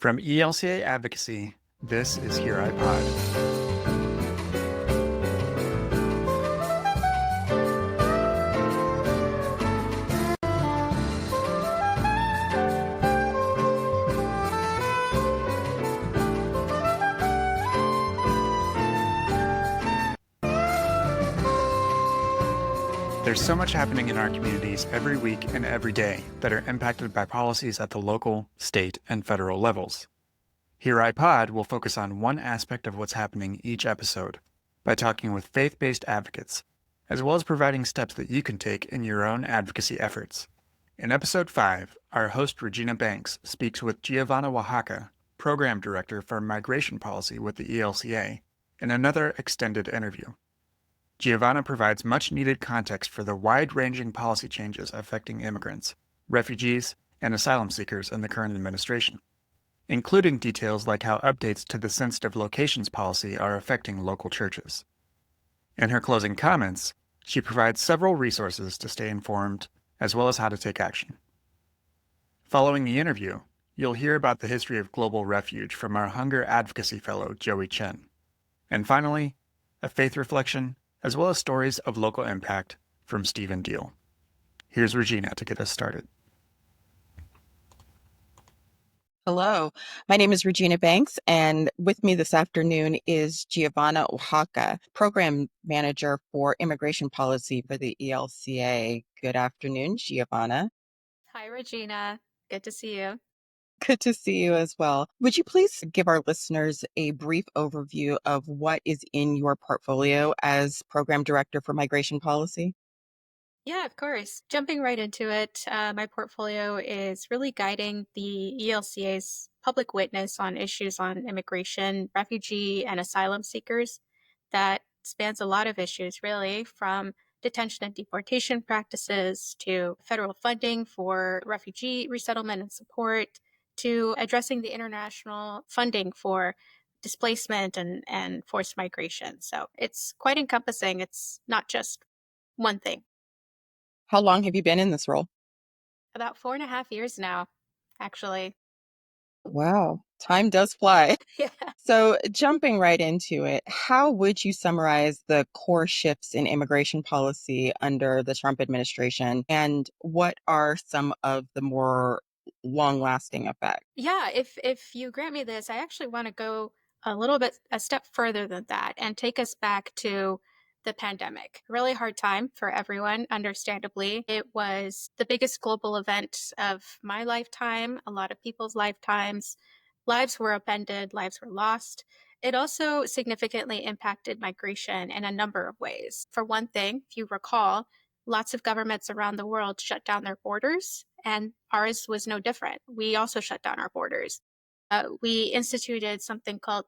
From ELCA Advocacy, this is Here I Pod. There's so much happening in our communities every week and every day that are impacted by policies at the local, state, and federal levels. Here I Pod will focus on one aspect of what's happening each episode by talking with faith-based advocates, as well as providing steps that you can take in your own advocacy efforts. In episode 5, our host Regina Banks speaks with Giovana Oaxaca, Program Director for Migration Policy with the ELCA, in another extended interview. Giovana provides much-needed context for the wide-ranging policy changes affecting immigrants, refugees, and asylum seekers in the current administration, including details like how updates to the sensitive locations policy are affecting local churches. In her closing comments, she provides several resources to stay informed, as well as how to take action. Following the interview, you'll hear about the history of Global Refuge from our Hunger Advocacy Fellow Joey Chin. And finally, a faith reflection, as well as stories of local impact from Stephen Deal. Here's Regina to get us started. Hello, my name is Regina Banks, and with me this afternoon is Giovana Oaxaca, Program Manager for Immigration Policy for the ELCA. Good afternoon, Giovana. Hi, Regina. Good to see you. Good to see you as well. Would you please give our listeners a brief overview of what is in your portfolio as Program Director for Migration Policy? Yeah, of course. Jumping right into it, my portfolio is really guiding the ELCA's public witness on issues on immigration, refugee, and asylum seekers. That spans a lot of issues, really, from detention and deportation practices to federal funding for refugee resettlement and support to addressing the international funding for displacement and forced migration. So it's quite encompassing. It's not just one thing. How long have you been in this role? About 4.5 years now, actually. Wow, time does fly. Yeah. So, jumping right into it, how would you summarize the core shifts in immigration policy under the Trump administration, and what are some of the more long-lasting effects? Yeah, if you grant me this, I actually want to go a step further than that and take us back to the pandemic. Really hard time for everyone, understandably. It was the biggest global event of my lifetime, a lot of people's lifetimes. Lives were upended, lives were lost. It also significantly impacted migration in a number of ways. For one thing, if you recall, lots of governments around the world shut down their borders, and ours was no different. We also shut down our borders. We instituted something called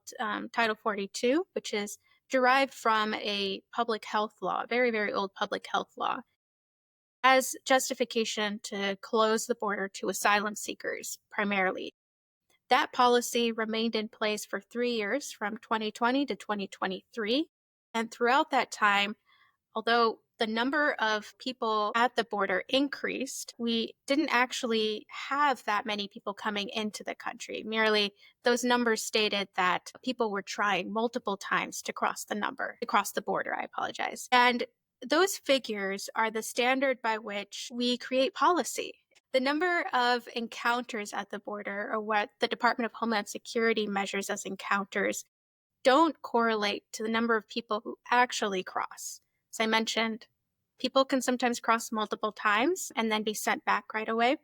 Title 42, which is derived from a public health law, very, very old public health law, as justification to close the border to asylum seekers primarily. That policy remained in place for 3 years, from 2020 to 2023. And throughout that time, although the number of people at the border increased, we didn't actually have that many people coming into the country. Merely those numbers stated that people were trying multiple times to cross the border, I apologize. And those figures are the standard by which we create policy. The number of encounters at the border, or what the Department of Homeland Security measures as encounters, don't correlate to the number of people who actually cross. As I mentioned, people can sometimes cross multiple times and then be sent back right away.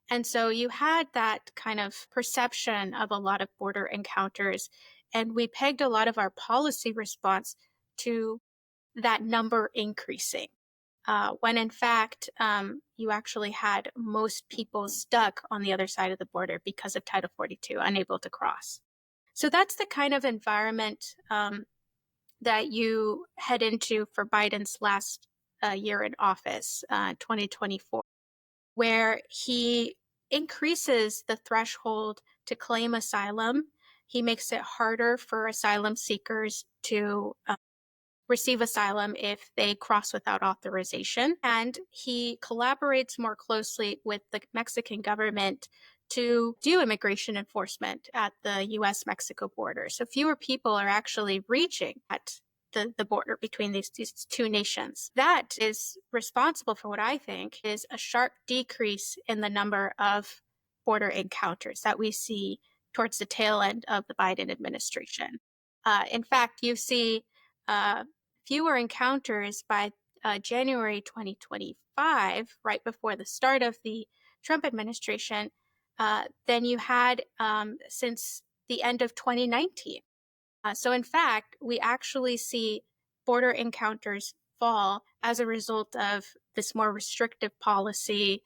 And so you had that kind of perception of a lot of border encounters, and we pegged a lot of our policy response to that number increasing. When in fact, you actually had most people stuck on the other side of the border because of Title 42, unable to cross. So that's the kind of environment that you head into for Biden's last year in office, 2024, where he increases the threshold to claim asylum. He makes it harder for asylum seekers to receive asylum if they cross without authorization. And he collaborates more closely with the Mexican government to do immigration enforcement at the US-Mexico border. So fewer people are actually reaching at the border between these two nations. That is responsible for what I think is a sharp decrease in the number of border encounters that we see towards the tail end of the Biden administration. In fact, you see fewer encounters by January 2025, right before the start of the Trump administration, than you had since the end of 2019. So, in fact, we actually see border encounters fall as a result of this more restrictive policy,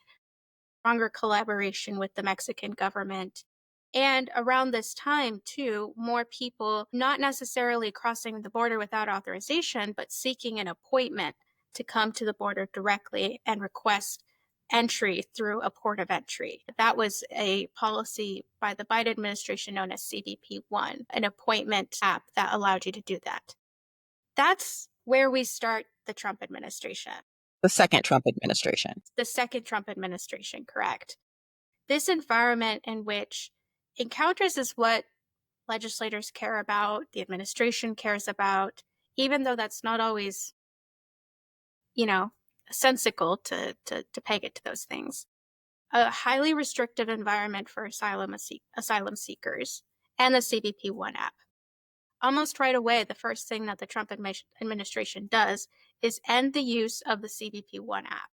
stronger collaboration with the Mexican government. And around this time, too, more people not necessarily crossing the border without authorization, but seeking an appointment to come to the border directly and request entry through a port of entry. That was a policy by the Biden administration known as CBP-1, an appointment app that allowed you to do that. That's where we start the Trump administration. The second Trump administration. The second Trump administration, correct. This environment in which encounters is what legislators care about, the administration cares about, even though that's not always, sensical to peg it to those things. A highly restrictive environment for asylum seekers and the CBP-1 app. Almost right away, the first thing that the Trump administration does is end the use of the CBP-1 app.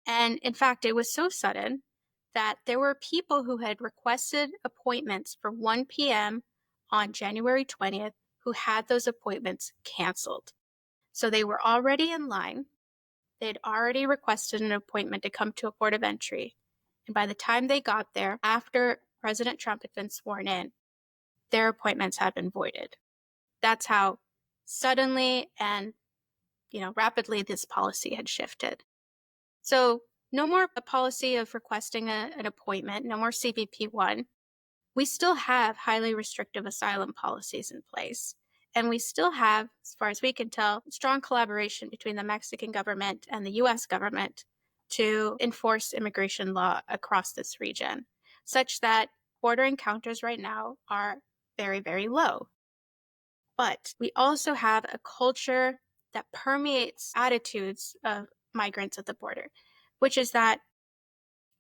And in fact, it was so sudden that there were people who had requested appointments for 1 p.m. on January 20th who had those appointments canceled. So they were already in line. They'd already requested an appointment to come to a port of entry. And by the time they got there, after President Trump had been sworn in, their appointments had been voided. That's how suddenly and rapidly this policy had shifted. So no more a policy of requesting an appointment, no more CBP-1. We still have highly restrictive asylum policies in place. And we still have, as far as we can tell, strong collaboration between the Mexican government and the US government to enforce immigration law across this region, such that border encounters right now are very, very low. But we also have a culture that permeates attitudes of migrants at the border, which is that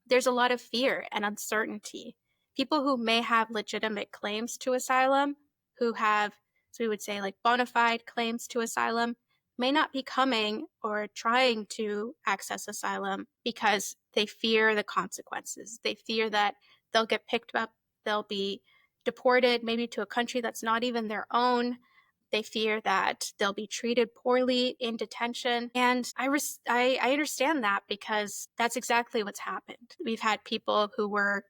there's a lot of fear and uncertainty. People who may have legitimate claims to asylum, who have, so we would say, like bona fide claims to asylum, may not be coming or trying to access asylum because they fear the consequences. They fear that they'll get picked up, they'll be deported maybe to a country that's not even their own. They fear that they'll be treated poorly in detention. And I understand that because that's exactly what's happened. We've had people who were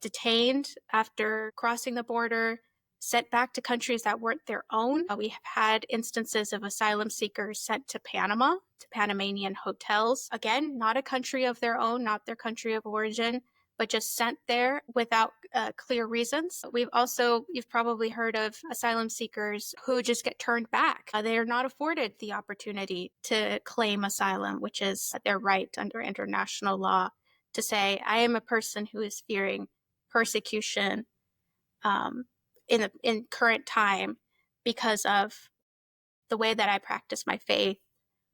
detained after crossing the border, sent back to countries that weren't their own. We have had instances of asylum seekers sent to Panama, to Panamanian hotels. Again, not a country of their own, not their country of origin, but just sent there without clear reasons. You've probably heard of asylum seekers who just get turned back. They are not afforded the opportunity to claim asylum, which is their right under international law, to say, I am a person who is fearing persecution in current time because of the way that I practice my faith,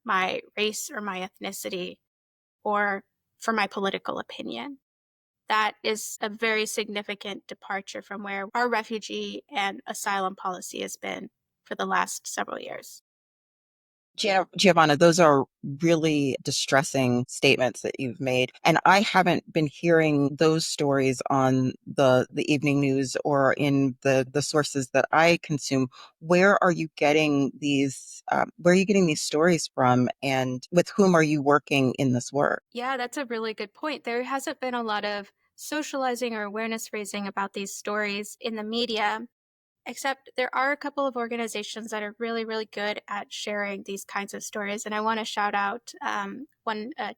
my race or my ethnicity, or for my political opinion. That is a very significant departure from where our refugee and asylum policy has been for the last several years. Giovanna, those are really distressing statements that you've made. And I haven't been hearing those stories on the evening news or in the sources that I consume. Where are you getting these stories from, and with whom are you working in this work? Yeah, that's a really good point. There hasn't been a lot of socializing or awareness raising about these stories in the media. Except there are a couple of organizations that are really, really good at sharing these kinds of stories. And I want to shout out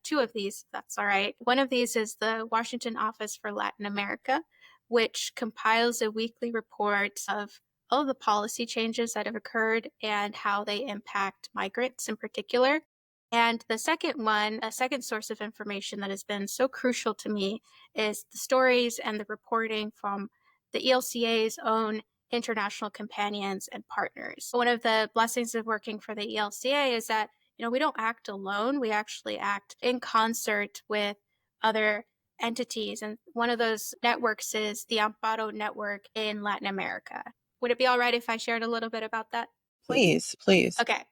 two of these, if that's all right. One of these is the Washington Office for Latin America, which compiles a weekly report of all the policy changes that have occurred and how they impact migrants in particular. And the second one, a second source of information that has been so crucial to me is the stories and the reporting from the ELCA's own international companions and partners. One of the blessings of working for the ELCA is that, we don't act alone. We actually act in concert with other entities. And one of those networks is the AMMPARO network in Latin America. Would it be all right if I shared a little bit about that? Please, please. Okay.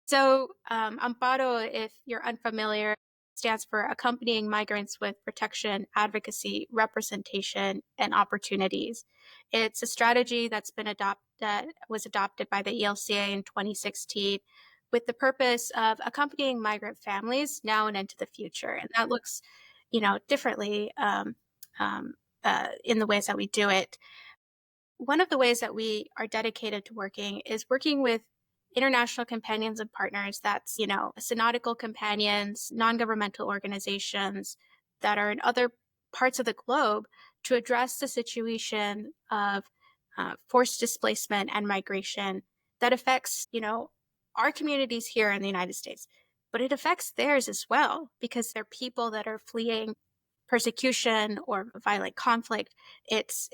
So, AMPARO, if you're unfamiliar, stands for Accompanying Migrants with Protection, Advocacy, Representation, and Opportunities. It's a strategy that was adopted by the ELCA in 2016 with the purpose of accompanying migrant families now and into the future. And that looks, differently in the ways that we do it. One of the ways that we are dedicated to working is working with international companions and partners. That's, synodical companions, non-governmental organizations that are in other parts of the globe to address the situation of forced displacement and migration that affects, our communities here in the United States, but it affects theirs as well because they're people that are fleeing persecution or violent conflict. It's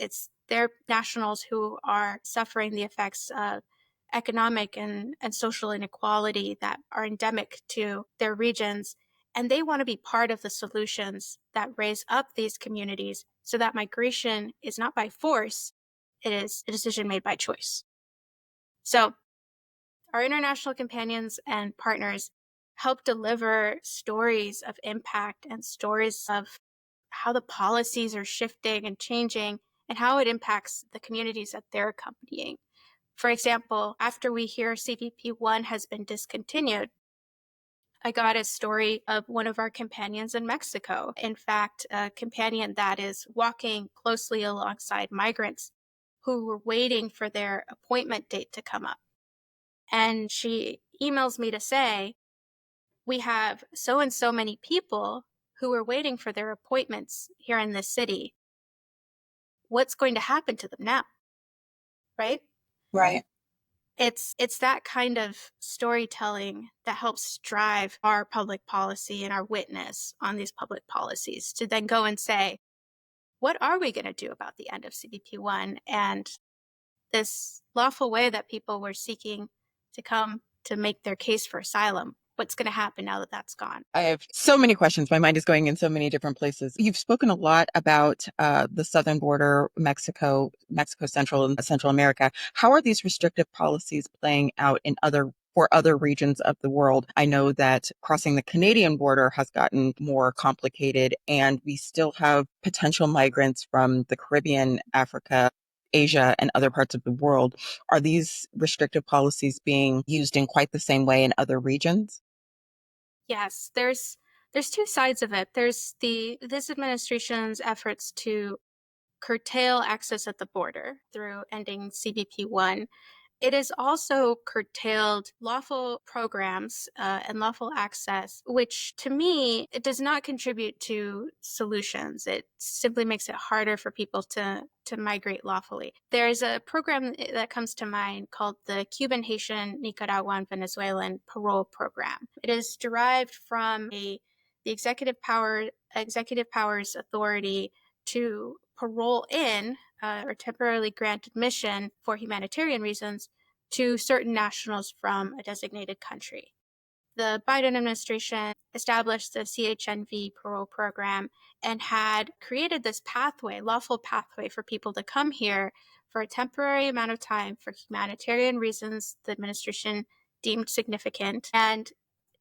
their nationals who are suffering the effects of economic and social inequality that are endemic to their regions. And they want to be part of the solutions that raise up these communities so that migration is not by force, it is a decision made by choice. So our international companions and partners help deliver stories of impact and stories of how the policies are shifting and changing and how it impacts the communities that they're accompanying. For example, after we hear CBP-1 has been discontinued, I got a story of one of our companions in Mexico. In fact, a companion that is walking closely alongside migrants who were waiting for their appointment date to come up. And she emails me to say, we have so and so many people who are waiting for their appointments here in this city. What's going to happen to them now? Right? Right. It's that kind of storytelling that helps drive our public policy and our witness on these public policies to then go and say, what are we going to do about the end of CBP-1 and this lawful way that people were seeking to come to make their case for asylum? What's going to happen now that that's gone? I have so many questions. My mind is going in so many different places. You've spoken a lot about the southern border, Mexico Central and Central America. How are these restrictive policies playing out for other regions of the world? I know that crossing the Canadian border has gotten more complicated, and we still have potential migrants from the Caribbean, Africa, Asia, and other parts of the world. Are these restrictive policies being used in quite the same way in other regions? Yes, there's two sides of it. There's this administration's efforts to curtail access at the border through ending CBP-1. It has also curtailed lawful programs and lawful access, which to me, it does not contribute to solutions. It simply makes it harder for people to migrate lawfully. There's a program that comes to mind called the Cuban, Haitian, Nicaraguan, Venezuelan Parole Program. It is derived from the executive powers authority to parole in or temporarily grant admission for humanitarian reasons to certain nationals from a designated country. The Biden administration established the CHNV parole program and had created this pathway, lawful pathway for people to come here for a temporary amount of time for humanitarian reasons the administration deemed significant. And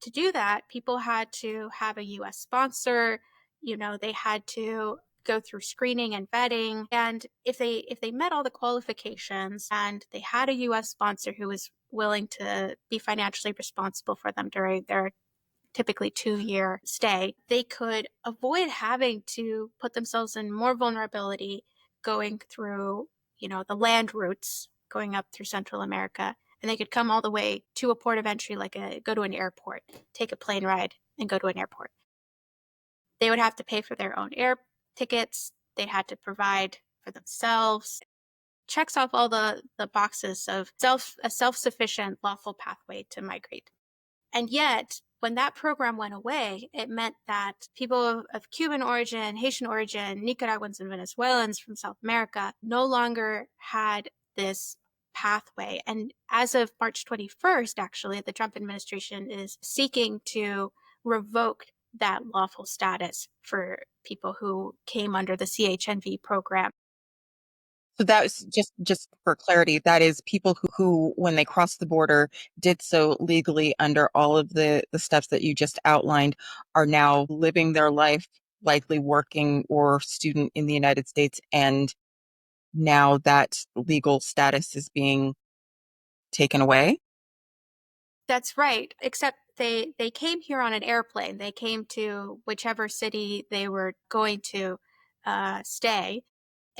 to do that, people had to have a U.S. sponsor. They had to go through screening and vetting. And if they met all the qualifications and they had a U.S. sponsor who was willing to be financially responsible for them during their typically 2-year stay, they could avoid having to put themselves in more vulnerability going through, the land routes going up through Central America. And they could come all the way to a port of entry, go to an airport, take a plane ride and go to an airport. They would have to pay for their own air tickets. They had to provide for themselves. Checks off all the boxes of a self-sufficient lawful pathway to migrate. And yet When that program went away, it meant that people of Cuban origin, Haitian origin, Nicaraguans, and Venezuelans from South America no longer had this pathway. And as of March 21st, actually, the Trump administration is seeking to revoke that lawful status for people who came under the CHNV program. So that was just for clarity, that is people who, when they crossed the border, did so legally under all of the steps that you just outlined, are now living their life, likely working or student in the United States, and now that legal status is being taken away. That's right, except they came here on an airplane. They came to whichever city they were going to stay.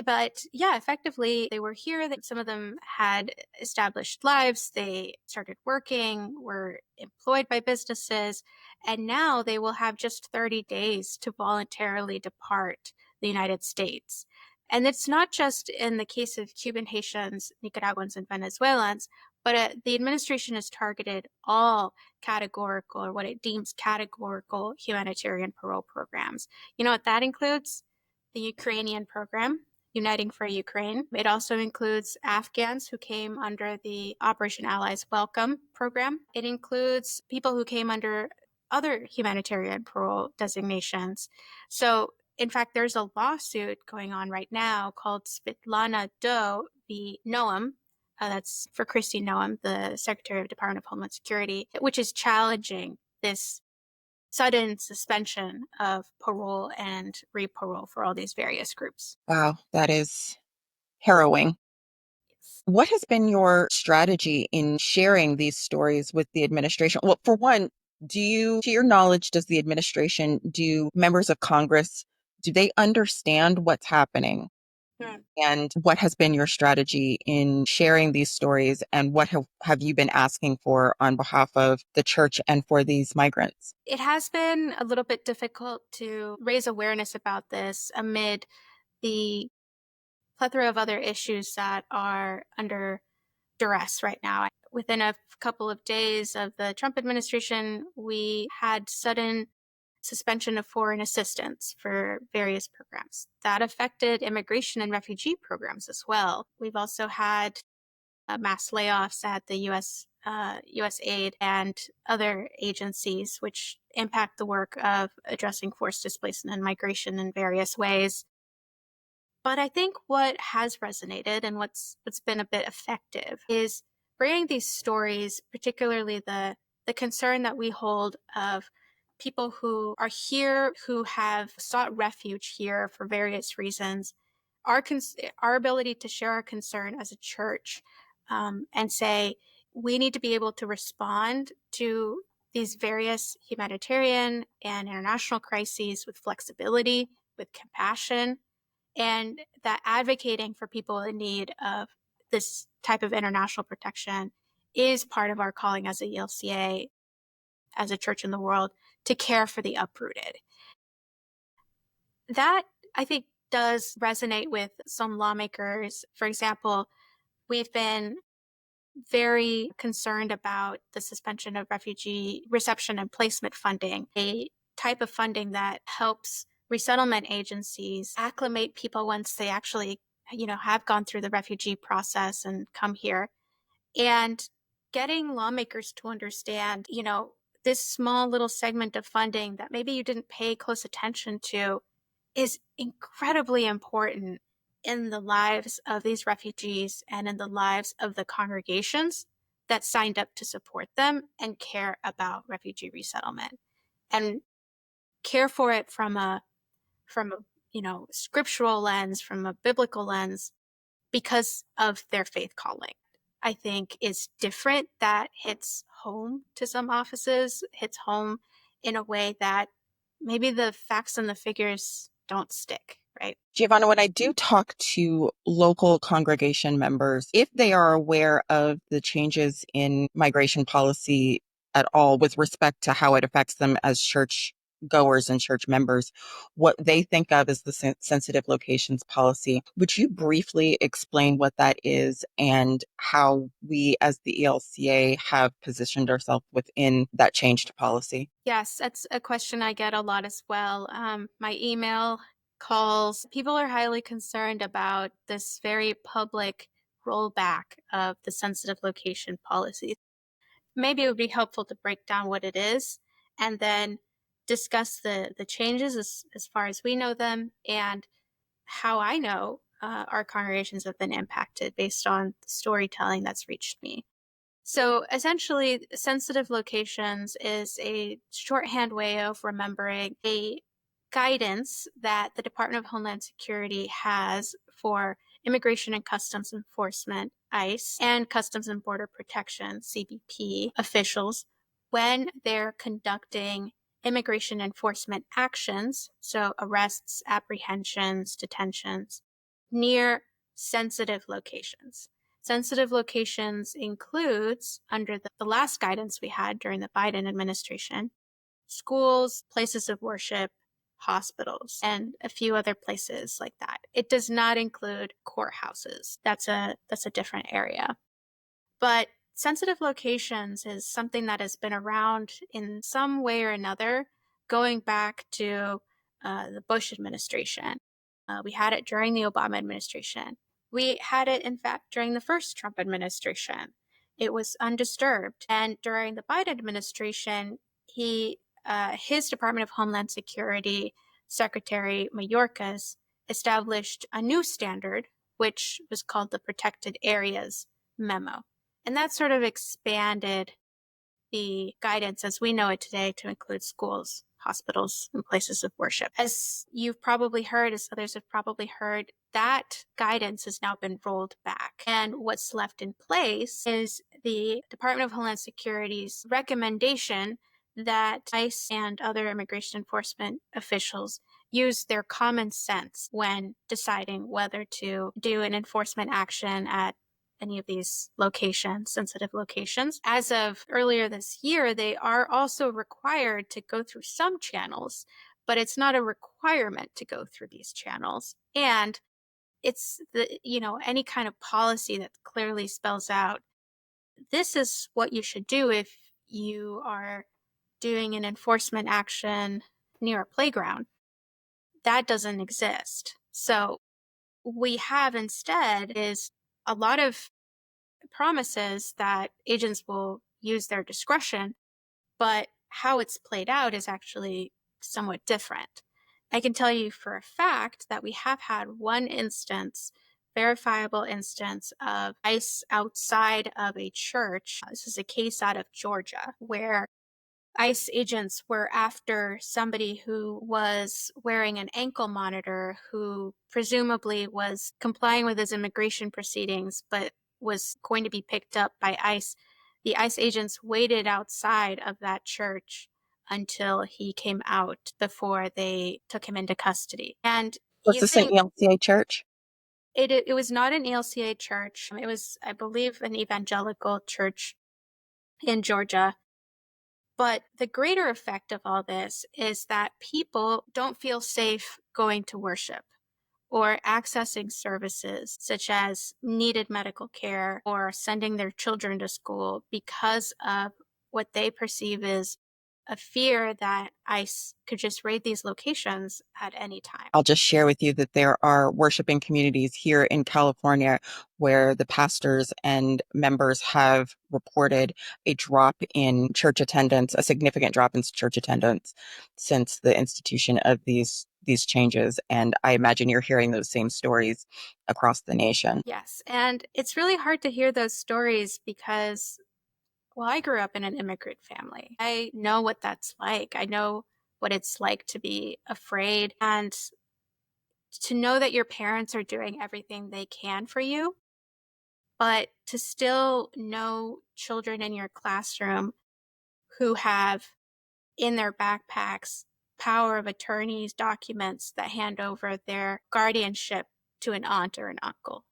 But yeah, effectively, they were here. That some of them had established lives. They started working, were employed by businesses, and now they will have just 30 days to voluntarily depart the United States. And it's not just in the case of Cuban, Haitians, Nicaraguans, and Venezuelans, but the administration has targeted all categorical, or what it deems categorical, humanitarian parole programs. You know what that includes? The Ukrainian program, Uniting for Ukraine. It also includes Afghans who came under the Operation Allies Welcome program. It includes people who came under other humanitarian parole designations. So, in fact, there's a lawsuit going on right now called Svetlana Doe v. Noam. That's for Kristi Noem, the Secretary of the Department of Homeland Security, which is challenging this sudden suspension of parole and reparole for all these various groups. Wow, that is harrowing. What has been your strategy in sharing these stories with the administration? Well, for one, to your knowledge, does the administration, do members of Congress, do they understand what's happening? Hmm. And what has been your strategy in sharing these stories, and what have you been asking for on behalf of the church and for these migrants? It has been a little bit difficult to raise awareness about this amid the plethora of other issues that are under duress right now. Within a couple of days of the Trump administration, we had sudden suspension of foreign assistance for various programs. That affected immigration and refugee programs as well. We've also had mass layoffs at the U.S. Aid and other agencies, which impact the work of addressing forced displacement and migration in various ways. But I think what has resonated and what's been a bit effective is bringing these stories, particularly the concern that we hold of people who are here, who have sought refuge here for various reasons, our ability to share our concern as a church, and say we need to be able to respond to these various humanitarian and international crises with flexibility, with compassion, and that advocating for people in need of this type of international protection is part of our calling as a ELCA, as a church in the world, to care for the uprooted. That, I think, does resonate with some lawmakers. For example, we've been very concerned about the suspension of refugee reception and placement funding, a type of funding that helps resettlement agencies acclimate people once they actually, have gone through the refugee process and come here. And getting lawmakers to understand, this small little segment of funding that maybe you didn't pay close attention to is incredibly important in the lives of these refugees and in the lives of the congregations that signed up to support them and care about refugee resettlement and care for it from a scriptural lens, from a biblical lens, because of their faith calling. I think is different, that hits home to some offices, hits home in a way that maybe the facts and the figures don't stick, right? Giovanna, when I do talk to local congregation members, if they are aware of the changes in migration policy at all with respect to how it affects them as church goers and church members what they think of as the sensitive locations policy. Would you briefly explain what that is and how we as the ELCA have positioned ourselves within that change to policy? Yes, that's a question I get a lot as well. My email, calls, people are highly concerned about this very public rollback of the sensitive location policy. Maybe it would be helpful to break down what it is and then discuss the changes as far as we know them and how I know our congregations have been impacted based on the storytelling that's reached me. So essentially, sensitive locations is a shorthand way of remembering a guidance that the Department of Homeland Security has for Immigration and Customs Enforcement, ICE, and Customs and Border Protection, CBP, officials when they're conducting immigration enforcement actions, so arrests, apprehensions, detentions, near sensitive locations. Sensitive locations includes, under the last guidance we had during the Biden administration, schools, places of worship, hospitals, and a few other places like that. It does not include courthouses. That's a different area. But sensitive locations is something that has been around in some way or another going back to the Bush administration. We had it during the Obama administration. We had it, in fact, during the first Trump administration. It was undisturbed. And during the Biden administration, his Department of Homeland Security Secretary Mayorkas established a new standard, which was called the Protected Areas Memo. And that sort of expanded the guidance as we know it today to include schools, hospitals, and places of worship. As you've probably heard, as others have probably heard, that guidance has now been rolled back. And what's left in place is the Department of Homeland Security's recommendation that ICE and other immigration enforcement officials use their common sense when deciding whether to do an enforcement action at any of these locations, sensitive locations. As of earlier this year, they are also required to go through some channels, but it's not a requirement to go through these channels. And it's any kind of policy that clearly spells out this is what you should do if you are doing an enforcement action near a playground. That doesn't exist. So we have instead is a lot of promises that agents will use their discretion, but how it's played out is actually somewhat different. I can tell you for a fact that we have had one instance, verifiable instance of ICE outside of a church. This is a case out of Georgia where ICE agents were after somebody who was wearing an ankle monitor who presumably was complying with his immigration proceedings, but was going to be picked up by ICE. The ICE agents waited outside of that church until he came out before they took him into custody. And Was he's this an saying ELCA church? it was not an ELCA church. It was, I believe, an evangelical church in Georgia. But the greater effect of all this is that people don't feel safe going to worship or accessing services such as needed medical care or sending their children to school because of what they perceive as a fear that ICE could just raid these locations at any time. I'll just share with you that there are worshiping communities here in California where the pastors and members have reported a drop in church attendance, a significant drop in church attendance since the institution of these changes. And I imagine you're hearing those same stories across the nation. Yes, and it's really hard to hear those stories because, well, I grew up in an immigrant family. I know what that's like. I know what it's like to be afraid and to know that your parents are doing everything they can for you, but to still know children in your classroom who have in their backpacks power of attorneys documents that hand over their guardianship to an aunt or an uncle.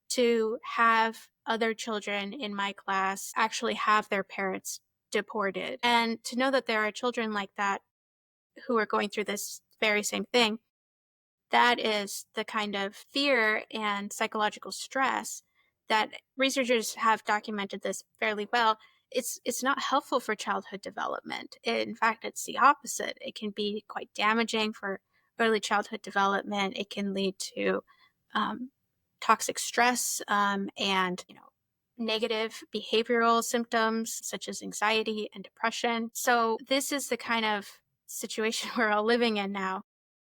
To have other children in my class actually have their parents deported. And to know that there are children like that who are going through this very same thing. That is the kind of fear and psychological stress that researchers have documented this fairly well. It's not helpful for childhood development. In fact, it's the opposite. It can be quite damaging for early childhood development. It can lead to toxic stress and negative behavioral symptoms such as anxiety and depression. So this is the kind of situation we're all living in now.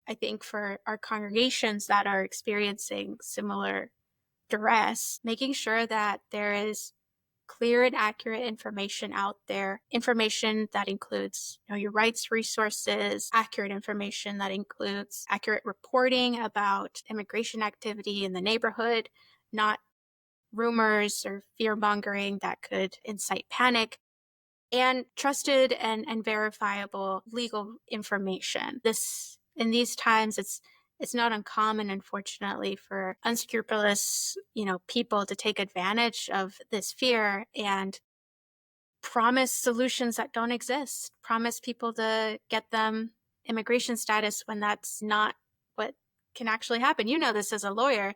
I think for our congregations that are experiencing similar duress, making sure that there is clear and accurate information out there, information that includes your rights resources, accurate information that includes accurate reporting about immigration activity in the neighborhood, not rumors or fear mongering that could incite panic, and trusted and verifiable legal information. This in these times it's not uncommon, unfortunately, for unscrupulous, people to take advantage of this fear and promise solutions that don't exist, promise people to get them immigration status when that's not what can actually happen. You know this as a lawyer,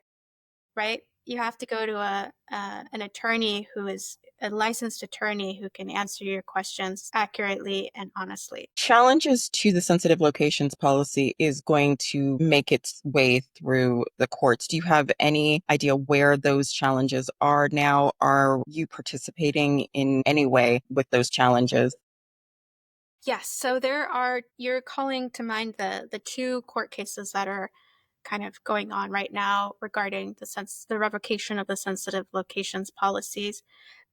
right? You have to go to an attorney who is a licensed attorney who can answer your questions accurately and honestly. Challenges to the sensitive locations policy is going to make its way through the courts. Do you have any idea where those challenges are now? Are you participating in any way with those challenges? Yes, so you're calling to mind the two court cases that are kind of going on right now regarding the revocation of the sensitive locations policies.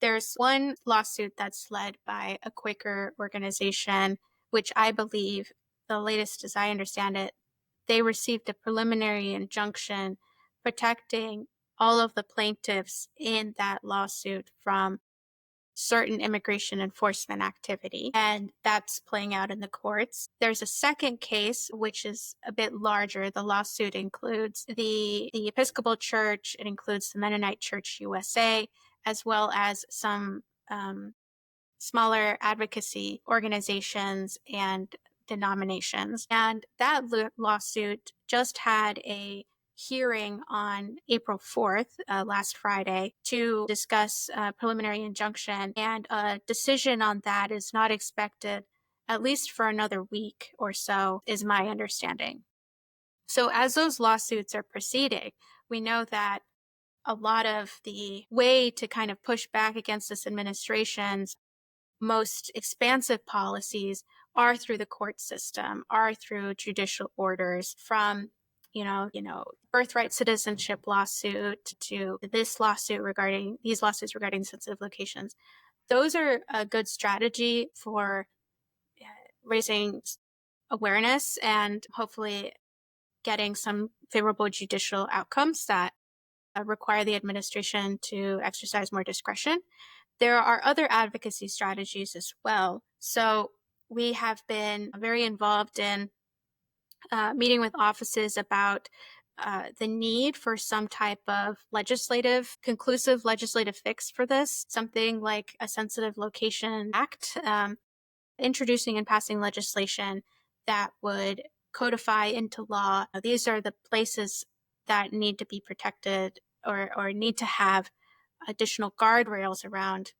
There's one lawsuit that's led by a Quaker organization, which I believe, the latest as I understand it, they received a preliminary injunction protecting all of the plaintiffs in that lawsuit from certain immigration enforcement activity, and that's playing out in the courts. There's a second case, which is a bit larger. The lawsuit includes the Episcopal Church, it includes the Mennonite Church USA, as well as some smaller advocacy organizations and denominations. And that lawsuit just had a hearing on April 4th, last Friday, to discuss a preliminary injunction. And a decision on that is not expected at least for another week or so, is my understanding. So as those lawsuits are proceeding, we know that a lot of the way to kind of push back against this administration's most expansive policies are through the court system, are through judicial orders, from birthright citizenship lawsuit to these lawsuits regarding sensitive locations. Those are a good strategy for raising awareness and hopefully getting some favorable judicial outcomes that require the administration to exercise more discretion. There are other advocacy strategies as well. So we have been very involved in meeting with offices about the need for some type of conclusive legislative fix for this, something like a sensitive location act, introducing and passing legislation that would codify into law. These are the places that need to be protected or need to have additional guardrails around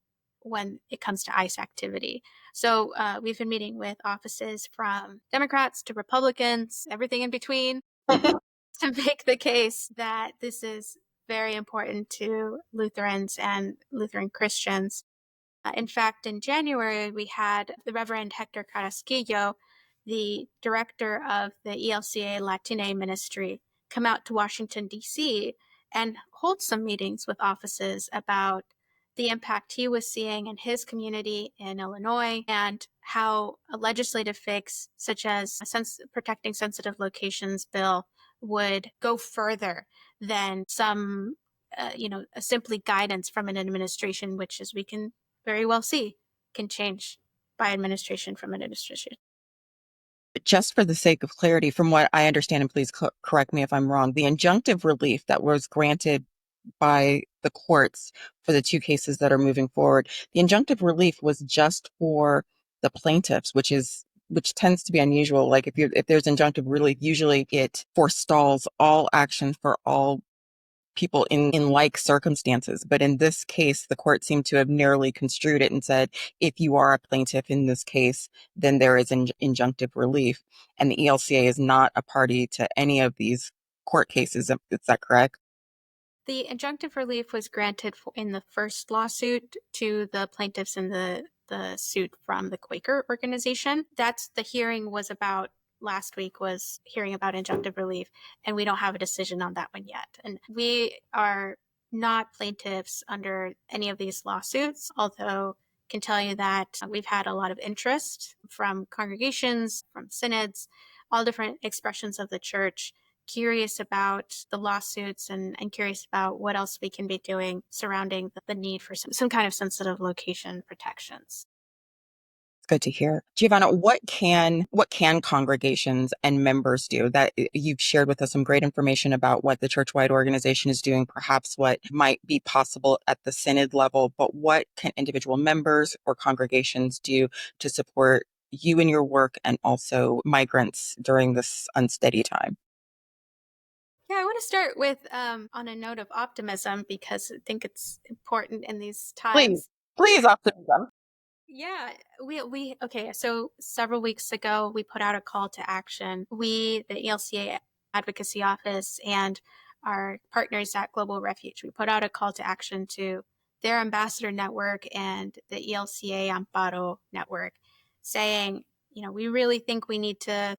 when it comes to ICE activity. So we've been meeting with offices from Democrats to Republicans, everything in between, to make the case that this is very important to Lutherans and Lutheran Christians. In fact, in January, we had the Reverend Hector Carrasquillo, the director of the ELCA Latine ministry, come out to Washington, D.C., and hold some meetings with offices about the impact he was seeing in his community in Illinois and how a legislative fix, such as a protecting sensitive locations bill, would go further than some, simply guidance from an administration, which, as we can very well see, can change by administration from administration. Just for the sake of clarity, from what I understand, and please correct me if I'm wrong, the injunctive relief that was granted by the courts for the two cases that are moving forward, the injunctive relief was just for the plaintiffs, which is which tends to be unusual. Like if there's injunctive relief, usually it forestalls all action for all people in like circumstances. But in this case, the court seemed to have narrowly construed it and said, if you are a plaintiff in this case, then there is injunctive relief. And the ELCA is not a party to any of these court cases. Is that correct? The injunctive relief was granted in the first lawsuit to the plaintiffs in the suit from the Quaker organization. That's the hearing was about last week was hearing about injunctive relief, and we don't have a decision on that one yet. And we are not plaintiffs under any of these lawsuits, although can tell you that we've had a lot of interest from congregations, from synods, all different expressions of the church curious about the lawsuits and curious about what else we can be doing surrounding the need for some kind of sensitive location protections. Good to hear. Giovanna, what can congregations and members do? That you've shared with us some great information about what the churchwide organization is doing, perhaps what might be possible at the synod level, but what can individual members or congregations do to support you in your work and also migrants during this unsteady time? Yeah, I want to start with on a note of optimism because I think it's important in these Please, times. please optimism. Yeah, we okay. So several weeks ago, we put out a call to action. We, the ELCA Advocacy Office, and our partners at Global Refuge, we put out a call to action to their ambassador network and the ELCA AMMPARO network, saying, we really think we need to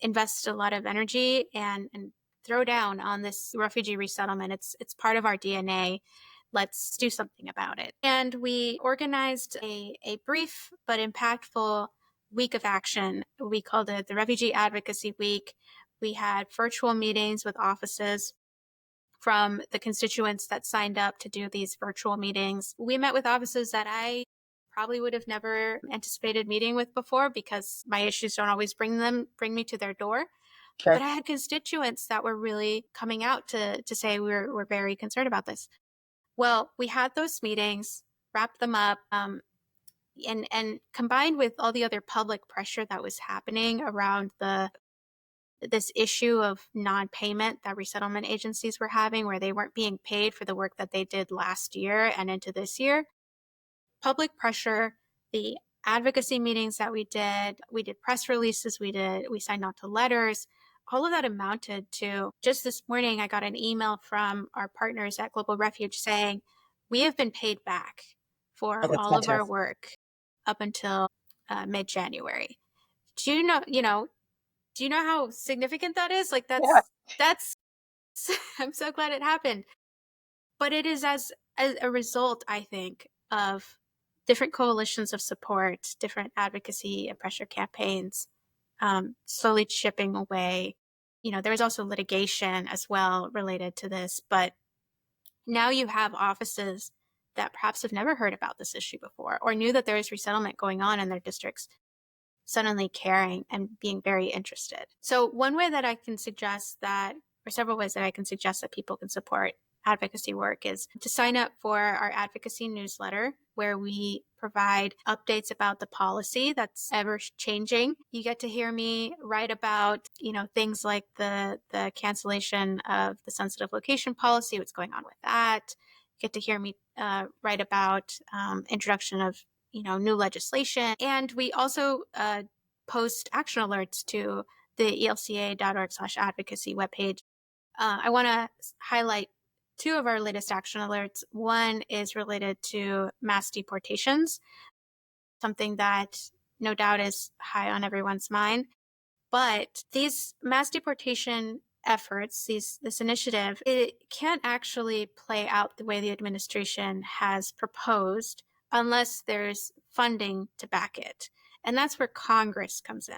invest a lot of energy and throw down on this refugee resettlement. It's part of our DNA. Let's do something about it. And we organized a brief but impactful week of action. We called it the Refugee Advocacy Week. We had virtual meetings with offices from the constituents that signed up to do these virtual meetings. We met with offices that I probably would have never anticipated meeting with before because my issues don't always bring me to their door. Sure. But I had constituents that were really coming out to say we're very concerned about this. Well, we had those meetings, wrapped them up, and combined with all the other public pressure that was happening around this issue of non-payment that resettlement agencies were having, where they weren't being paid for the work that they did last year and into this year. Public pressure, the advocacy meetings that we did press releases, we signed on to letters. All of that amounted to, just this morning, I got an email from our partners at Global Refuge saying, we have been paid back Oh, for that's all of our fantastic. work up until mid-January. Do you know how significant that is? Like Yeah. that's I'm so glad it happened. But it is as a result, I think, of different coalitions of support, different advocacy and pressure campaigns, slowly chipping away. There was also litigation as well related to this, but now you have offices that perhaps have never heard about this issue before or knew that there is resettlement going on in their districts suddenly caring and being very interested. So one way that I can suggest that, or several ways that I can suggest that people can support advocacy work is to sign up for our advocacy newsletter where we provide updates about the policy that's ever changing. You get to hear me write about, things like the cancellation of the sensitive location policy, what's going on with that. You get to hear me write about introduction of new legislation. And we also post action alerts to the elca.org/advocacy webpage. I want to highlight two of our latest action alerts. One is related to mass deportations, something that no doubt is high on everyone's mind. But these mass deportation efforts, this initiative, it can't actually play out the way the administration has proposed unless there's funding to back it. And that's where Congress comes in.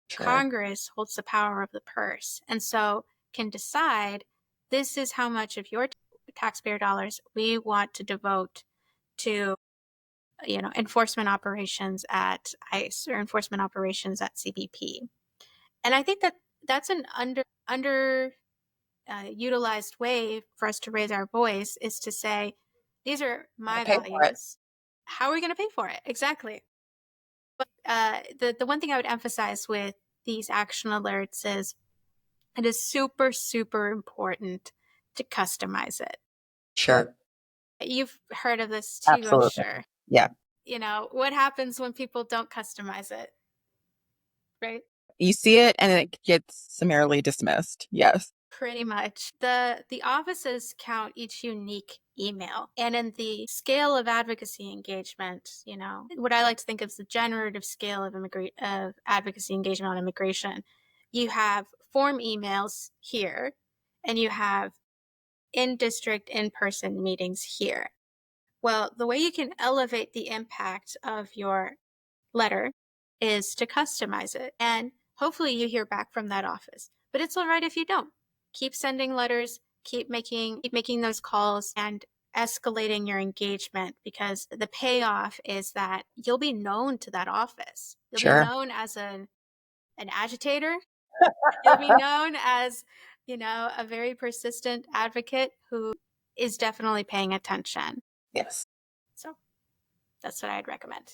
Sure. Congress holds the power of the purse and so can decide this is how much of your taxpayer dollars we want to devote to enforcement operations at ICE or enforcement operations at CBP. And I think that that's an under utilized way for us to raise our voice is to say, these are Gotta my pay for it. values. How are we going to pay for it? Exactly. But the one thing I would emphasize with these action alerts is it is super, super important to customize it. Sure. You've heard of this too, I'm Absolutely. sure. Yeah. What happens when people don't customize it, right? You see it and it gets summarily dismissed. Yes. Pretty much. The offices count each unique email. And in the scale of advocacy engagement, what I like to think of as the generative scale of advocacy engagement on immigration, you have form emails here, and you have in-district, in-person meetings here. Well, the way you can elevate the impact of your letter is to customize it. And hopefully you hear back from that office. But it's all right if you don't. Keep sending letters, keep making those calls, and escalating your engagement, because the payoff is that you'll be known to that office. You'll be known as an agitator. You'll be known as, a very persistent advocate who is definitely paying attention. Yes. So that's what I'd recommend.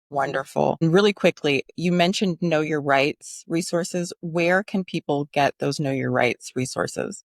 Wonderful. And really quickly, you mentioned Know Your Rights resources. Where can people get those Know Your Rights resources?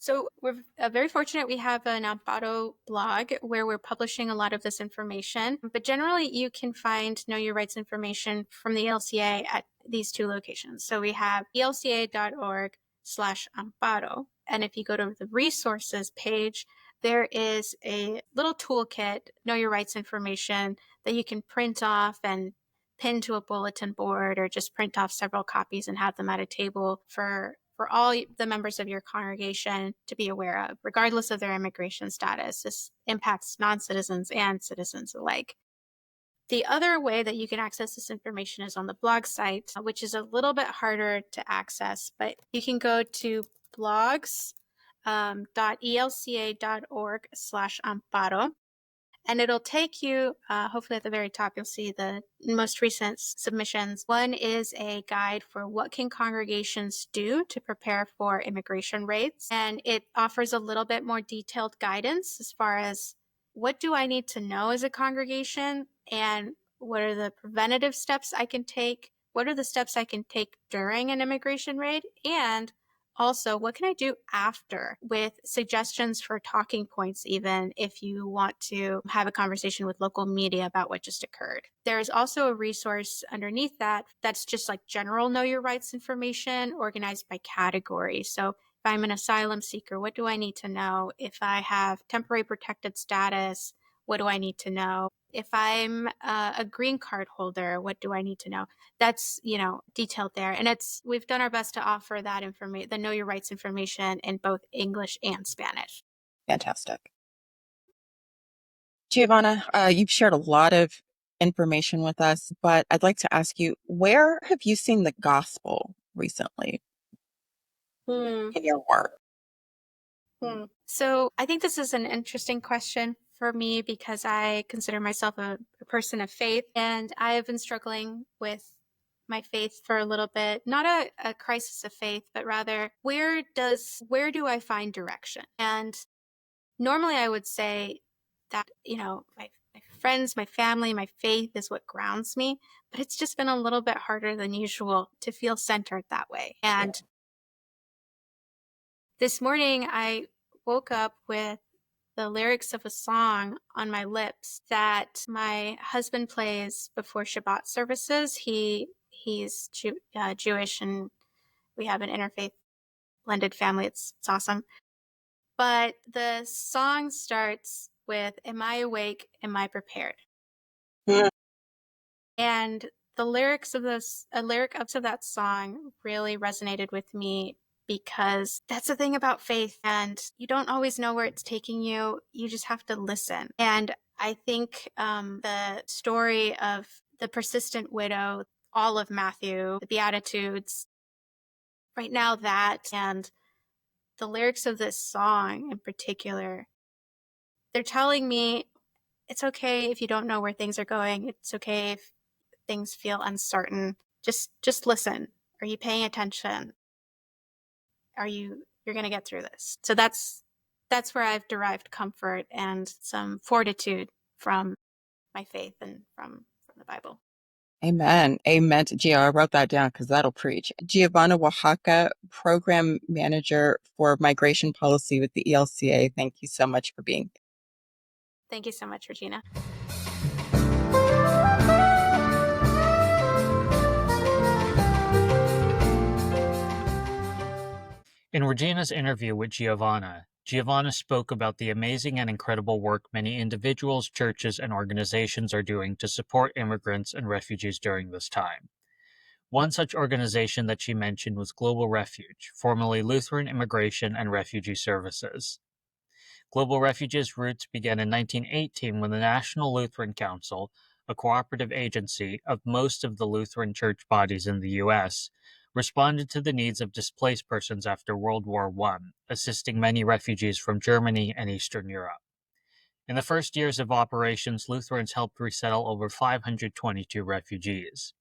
So we're very fortunate we have an AMMPARO blog where we're publishing a lot of this information. But generally, you can find Know Your Rights information from the ELCA at these two locations. So we have elca.org/amparo. And if you go to the resources page, there is a little toolkit, Know Your Rights information, that you can print off and pin to a bulletin board, or just print off several copies and have them at a table for all the members of your congregation to be aware of, regardless of their immigration status. This impacts non-citizens and citizens alike. The other way that you can access this information is on the blog site, which is a little bit harder to access, but you can go to blogs.elca.org/amparo. And it'll take you, hopefully at the very top, you'll see the most recent submissions. One is a guide for what can congregations do to prepare for immigration raids. And it offers a little bit more detailed guidance as far as what do I need to know as a congregation, and what are the preventative steps I can take? What are the steps I can take during an immigration raid? And also, what can I do after, with suggestions for talking points, even if you want to have a conversation with local media about what just occurred? There's also a resource underneath that's just like general Know Your Rights information organized by category. So if I'm an asylum seeker, what do I need to know? If I have temporary protected status, what do I need to know? If I'm a green card holder, what do I need to know? That's, detailed there. And we've done our best to offer that information, the Know Your Rights information, in both English and Spanish. Fantastic. Giovana, you've shared a lot of information with us, but I'd like to ask you, where have you seen the gospel recently in your work? So I think this is an interesting question for me, because I consider myself a person of faith, and I have been struggling with my faith for a little bit. Not a crisis of faith, but rather, where do I find direction? And normally I would say that, my friends, my family, my faith is what grounds me, but it's just been a little bit harder than usual to feel centered that way. And this morning I woke up with the lyrics of a song on my lips that my husband plays before Shabbat services. He's Jewish, and we have an interfaith blended family. It's awesome. But the song starts with, "Am I awake? Am I prepared?" Mm. And the lyrics of a lyric of that song really resonated with me, because that's the thing about faith, and you don't always know where it's taking you. You just have to listen. And I think the story of the persistent widow, all of Matthew, the Beatitudes, right now, that and the lyrics of this song in particular, they're telling me it's okay if you don't know where things are going. It's okay if things feel uncertain. Just listen. Are you paying attention? You're going to get through this. So that's where I've derived comfort and some fortitude from my faith and from in the Bible. Amen. Amen to Gio. I wrote that down because that'll preach. Giovana Oaxaca, Program Manager for Migration Policy with the ELCA. Thank you so much for being here. Thank you so much, Regina. In Regina's interview with Giovana, Giovana spoke about the amazing and incredible work many individuals, churches, and organizations are doing to support immigrants and refugees during this time. One such organization that she mentioned was Global Refuge, formerly Lutheran Immigration and Refugee Services. Global Refuge's roots began in 1918 when the National Lutheran Council, a cooperative agency of most of the Lutheran church bodies in the U.S., responded to the needs of displaced persons after World War I, assisting many refugees from Germany and Eastern Europe. In the first years of operations, Lutherans helped resettle over 522 refugees.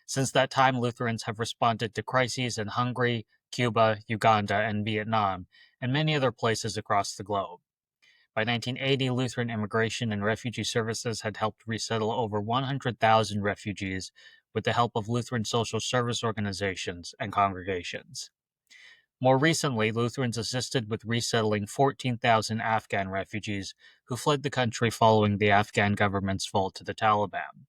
Since that time, Lutherans have responded to crises in Hungary, Cuba, Uganda, and Vietnam, and many other places across the globe. By 1980, Lutheran Immigration and Refugee Services had helped resettle over 100,000 refugees with the help of Lutheran social service organizations and congregations. More recently, Lutherans assisted with resettling 14,000 Afghan refugees who fled the country following the Afghan government's fall to the Taliban.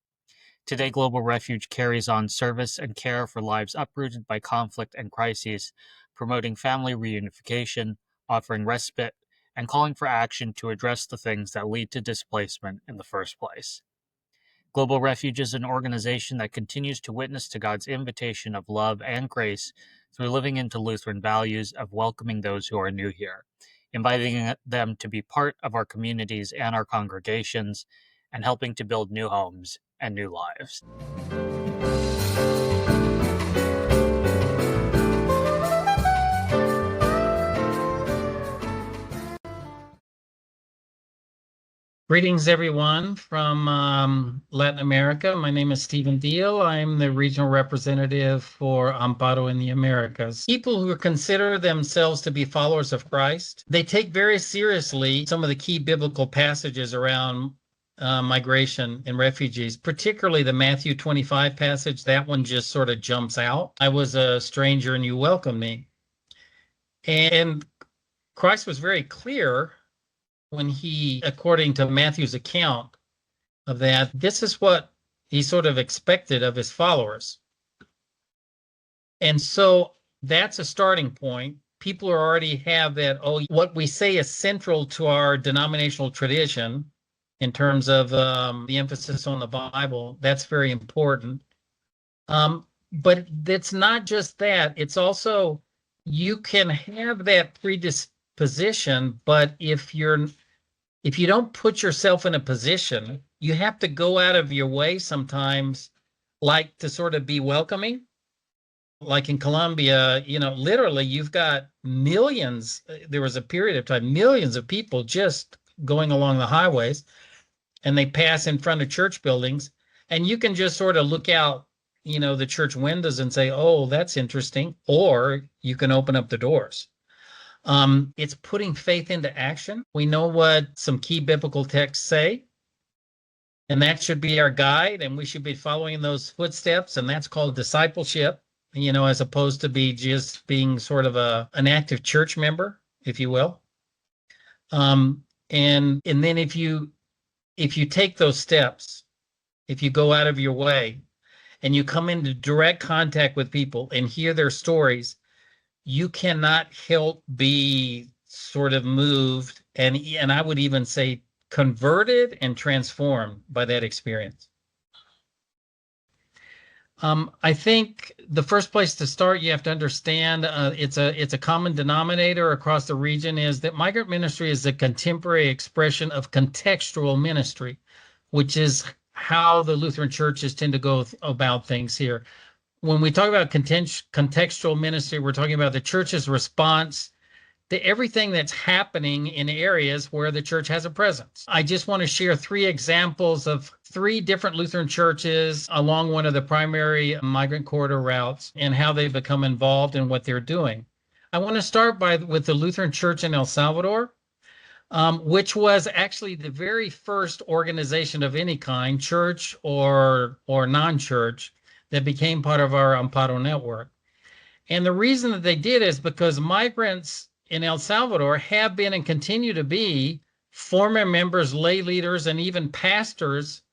Today, Global Refuge carries on service and care for lives uprooted by conflict and crises, promoting family reunification, offering respite, and calling for action to address the things that lead to displacement in the first place. Global Refuge is an organization that continues to witness to God's invitation of love and grace through living into Lutheran values of welcoming those who are new here, inviting them to be part of our communities and our congregations, and helping to build new homes and new lives. Greetings, everyone from Latin America. My name is Stephen Deal. I'm the regional representative for AMMPARO in the Americas. People who consider themselves to be followers of Christ, they take very seriously some of the key biblical passages around migration and refugees, particularly the Matthew 25 passage. That one just sort of jumps out. I was a stranger and you welcomed me. And Christ was very clear when he, according to Matthew's account of that, this is what he sort of expected of his followers. And so that's a starting point. People already have that, what we say is central to our denominational tradition in terms of the emphasis on the Bible. That's very important. But it's not just that. It's also, you can have that predisposition, but if you don't put yourself in a position, you have to go out of your way sometimes, like to sort of be welcoming. Like in Colombia, literally you've got millions, there was a period of time, millions of people just going along the highways, and they pass in front of church buildings, and you can just sort of look out, the church windows and say, oh, that's interesting, or you can open up the doors. It's putting faith into action. We know what some key biblical texts say, and that should be our guide, and we should be following those footsteps, and that's called discipleship, as opposed to just being sort of an active church member, if you will. And then if you take those steps, if you go out of your way and you come into direct contact with people and hear their stories, you cannot help be sort of moved and I would even say converted and transformed by that experience. I think the first place to start, you have to understand it's a common denominator across the region is that migrant ministry is a contemporary expression of contextual ministry, which is how the Lutheran churches tend to go about things here. When we talk about contextual ministry, we're talking about the church's response to everything that's happening in areas where the church has a presence. I just want to share 3 examples of 3 different Lutheran churches along one of the primary migrant corridor routes and how they become involved in what they're doing. I want to start with the Lutheran Church in El Salvador. which was actually the very first organization of any kind, church or non-church, that became part of our Amparo network. And the reason that they did is because migrants in El Salvador have been and continue to be former members, lay leaders, and even pastors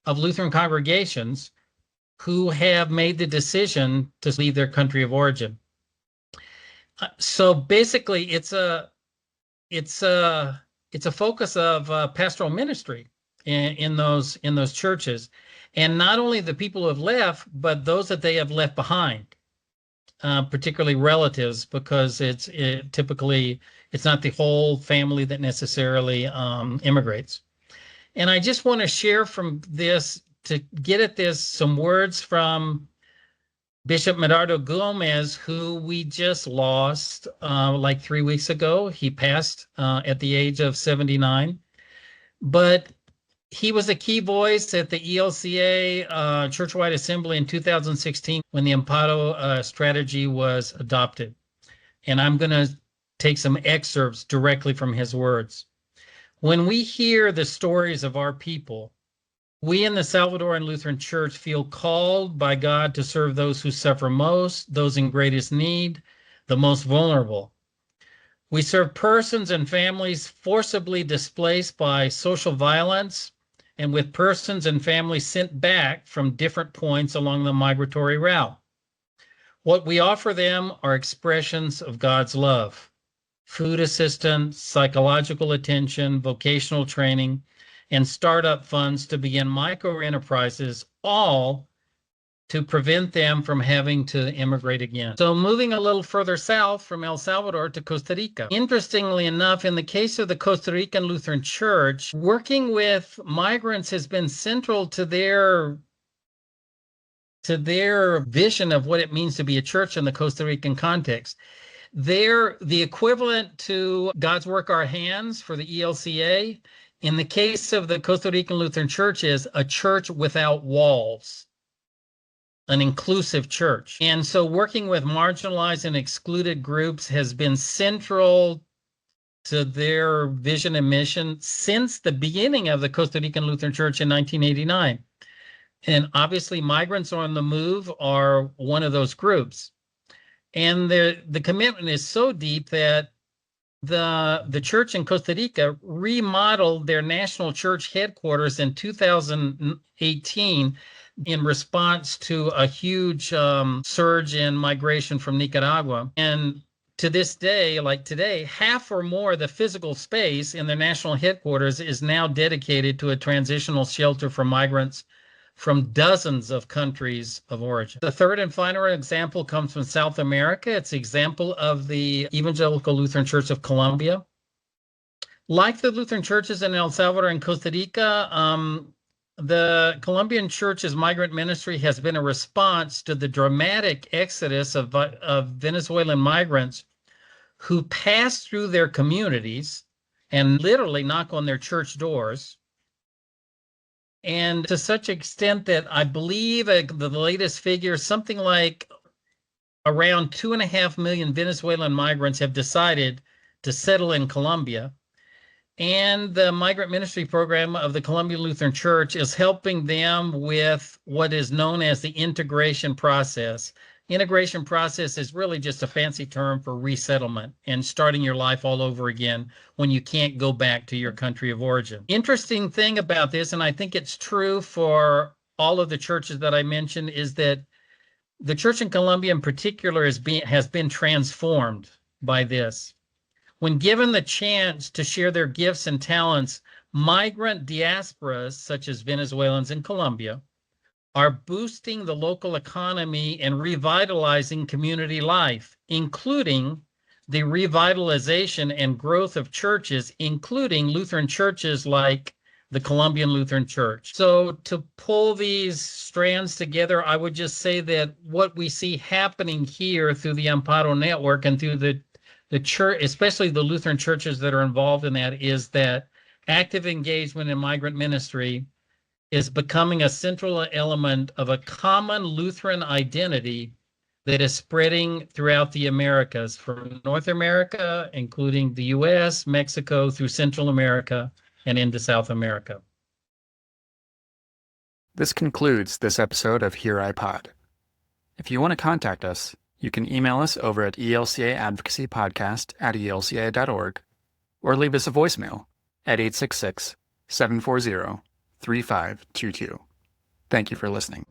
of Lutheran congregations who have made the decision to leave their country of origin. So basically, it's a focus of pastoral ministry in those churches, and not only the people who have left, but those that they have left behind, particularly relatives, because typically it's not the whole family that necessarily immigrates. And I just want to share from this, to get at this, some words from Bishop Medardo Gomez, who we just lost like 3 weeks ago. He passed at the age of 79. But he was a key voice at the ELCA Churchwide Assembly in 2016 when the AMMPARO strategy was adopted. And I'm going to take some excerpts directly from his words. When we hear the stories of our people, we in the Salvadoran Lutheran Church feel called by God to serve those who suffer most, those in greatest need, the most vulnerable. We serve persons and families forcibly displaced by social violence, and with persons and families sent back from different points along the migratory route. What we offer them are expressions of God's love: food assistance, psychological attention, vocational training, and startup funds to begin micro enterprises, all to prevent them from having to immigrate again. So moving a little further south from El Salvador to Costa Rica. Interestingly enough, in the case of the Costa Rican Lutheran Church, working with migrants has been central to their vision of what it means to be a church in the Costa Rican context. They're the equivalent to God's Work Our Hands for the ELCA. In the case of the Costa Rican Lutheran Church, is a church without walls, an inclusive church. And so working with marginalized and excluded groups has been central to their vision and mission since the beginning of the Costa Rican Lutheran Church in 1989. And obviously migrants on the move are one of those groups. And the commitment is so deep that the church in Costa Rica remodeled their national church headquarters in 2018 in response to a huge surge in migration from Nicaragua. And to this day, like today, half or more of the physical space in their national headquarters is now dedicated to a transitional shelter for migrants from dozens of countries of origin. The third and final example comes from South America. It's the example of the Evangelical Lutheran Church of Colombia. Like the Lutheran churches in El Salvador and Costa Rica, the Colombian Church's migrant ministry has been a response to the dramatic exodus of Venezuelan migrants who pass through their communities and literally knock on their church doors. And to such extent that I believe the latest figure, something like around 2.5 million Venezuelan migrants have decided to settle in Colombia. And the migrant ministry program of the Colombian Lutheran Church is helping them with what is known as the integration process. Integration process is really just a fancy term for resettlement and starting your life all over again when you can't go back to your country of origin. Interesting thing about this, and I think it's true for all of the churches that I mentioned, is that the church in Colombia in particular has been transformed by this. When given the chance to share their gifts and talents, migrant diasporas, such as Venezuelans in Colombia, are boosting the local economy and revitalizing community life, including the revitalization and growth of churches, including Lutheran churches like the Colombian Lutheran Church. So to pull these strands together, I would just say that what we see happening here through the AMMPARO network and through the church, especially the Lutheran churches that are involved in that, is that active engagement in migrant ministry is becoming a central element of a common Lutheran identity that is spreading throughout the Americas, from North America, including the US, Mexico, through Central America, and into South America. This concludes this episode of Here I Pod. If you want to contact us, you can email us over at elcaadvocacypodcast@elca.org or leave us a voicemail at 866-740-3522. Thank you for listening.